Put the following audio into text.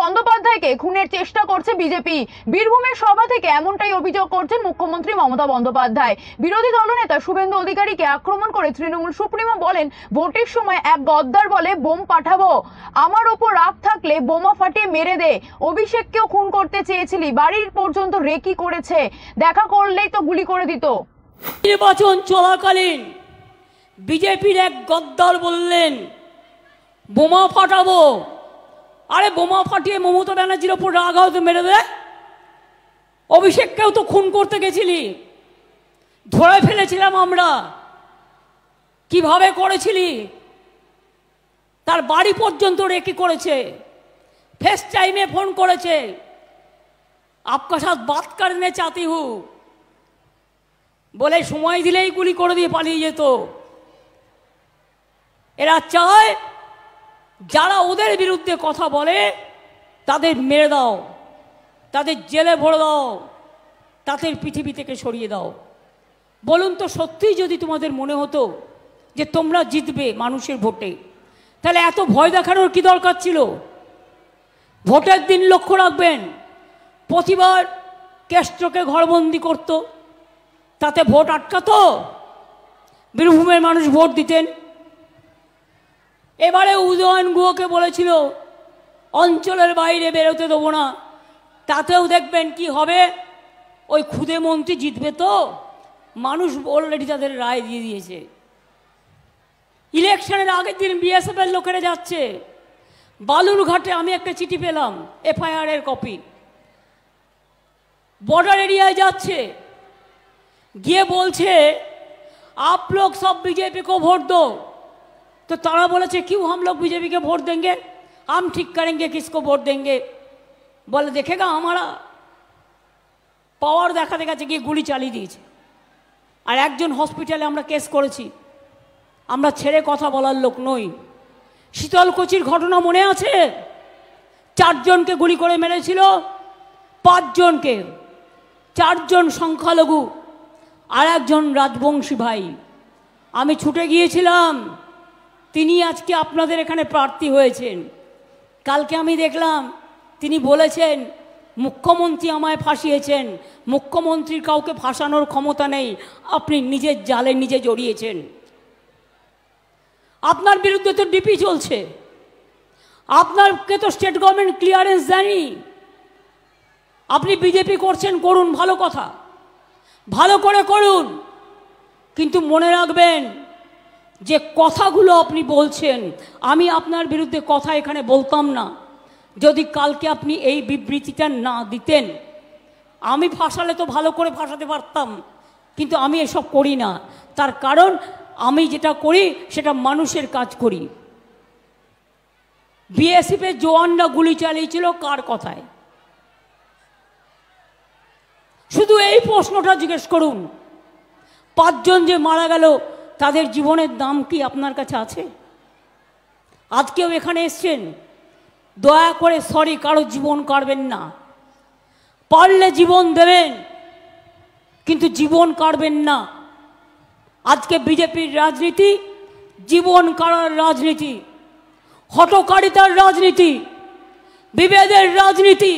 বন্দ্যোপাধ্যায়কে খুনের চেষ্টা করছে বিজেপি। বীরভূমের সভা থেকে এমনটাই অভিযোগ করছেন মুখ্যমন্ত্রী মমতা বন্দ্যোপাধ্যায়। বিরোধী দলনেতা শুভেন্দু অধিকারীকে আক্রমণ করে তৃণমূল সুপ্রিমো বলেন, ভোটের সময় এক গদ্দার বলে বোম পাঠাবো, আমার ওপর রাগ থাকলে বোমা ফাটিয়ে মেরে দে। অভিষেককেও খুন করতে চেয়েছিলি, বাড়ির পর্যন্ত রেকি করেছে, দেখা করলেই তো গুলি করে দিত। নির্বাচন চলাকালীন বিজেপির এক গদ্দার বললেন বোমা ফাটাবো। আরে বোমা ফাটিয়ে মমতা ব্যানার্জির ওপর রাগ হয়তো মেরে দে। অভিষেককেও তো খুন করতে গেছিলি, ধরে ফেলেছিলাম আমরা। কিভাবে করেছিলি? তার বাড়ি পর্যন্ত রেকি করেছে, ফেস টাইমে ফোন করেছে, আপকা সাথ বাত করনে চাতি হু বলে সময় দিলেই গুলি করে দিয়ে পালিয়ে যেত। এরা চায় যারা ওদের বিরুদ্ধে কথা বলে তাদের মেরে দাও, তাদের জেলে ভরে দাও, তাদের পৃথিবী থেকে সরিয়ে দাও। বলুন তো, সত্যিই যদি তোমাদের মনে হতো যে তোমরা জিতবে মানুষের ভোটে, তাহলে এত ভয় দেখানোর কি দরকার ছিল? ভোটের দিন লক্ষ্য রাখবেন, প্রতিবার কেষ্টকে ঘরবন্দি করত, তাতে ভোট আটকাতো, বীরভূমের মানুষ ভোট দিতেন। এবারে উদয়ন গুহকে বলেছিল অঞ্চলের বাইরে বেরোতে দেবো না, তাতেও দেখবেন কি হবে, ওই খুদে মন্ত্রী জিতবে। তো মানুষ অলরেডি তাদের রায় দিয়ে দিয়েছে। ইলেকশনের আগের দিন বিএসএফ এর লোকেরা যাচ্ছে বালুরঘাটে, আমি একটা চিঠি পেলাম, এফআইআর এর কপি, বর্ডার এরিয়ায় যাচ্ছে, গিয়ে বলছে आप लोग सब बीजेपी को वोट दो। तो तारा बोले क्यों हम लोग बीजेपी के वोट देंगे, हम ठीक करेंगे किसको वोट देंगे। बोले देखेगा हमारा पावर देखाते গেছে, গিয়ে গুলি চালিয়ে দিয়েছে। আর একজন হসপিটালে আমরা কেস করেছি, আমরা ছেড়ে কথা বলার লোক নই। শীতলকুচির ঘটনা মনে আছে? 4 জনকে গুলি করে মেরেছিল, 5 জনকে, 4 জন সংখ্যালঘু আর একজন রাজবংশী ভাই। আমি ছুটে গিয়েছিলাম, তিনি আজকে আপনাদের এখানে প্রার্থী হয়েছেন। কালকে আমি দেখলাম তিনি বলেছেন মুখ্যমন্ত্রী আমায় ফাঁসিয়েছেন। মুখ্যমন্ত্রীর কাউকে ফাঁসানোর ক্ষমতা নেই, আপনি নিজের জালে নিজে জড়িয়েছেন। আপনার বিরুদ্ধে তো ডিপি চলছে, আপনাকে তো স্টেট গভর্নমেন্ট ক্লিয়ারেন্স দেয়নি। আপনি বিজেপি করছেন, করুন, ভালো কথা, ভালো করে করুন, কিন্তু মনে রাখবেন যে কথাগুলো আপনি বলছেন, আমি আপনার বিরুদ্ধে কথা এখানে বলতাম না যদি কালকে আপনি এই বিবৃতিটা না দিতেন। আমি ফাঁসালে তো ভালো করে ফাঁসাতে পারতাম, কিন্তু আমি এসব করি না। তার কারণ আমি যেটা করি সেটা মানুষের কাজ করি। বিএসএফের জওয়ানরা গুলি চালিয়েছিল কার কথায়? শুধু এই প্রশ্নটা জিজ্ঞেস করুন, 5 জন যে মারা গেল তাদের জীবনের দাম কি আপনার কাছে আছে? আজকেও এখানে এসছেন, দয়া করে সরি কারো জীবন কাড়বেন না, পারলে জীবন দেবেন কিন্তু জীবন কাড়বেন না। আজকে বিজেপির রাজনীতি জীবন কাড়ার রাজনীতি, হঠকারিতার রাজনীতি, বিভেদের রাজনীতি।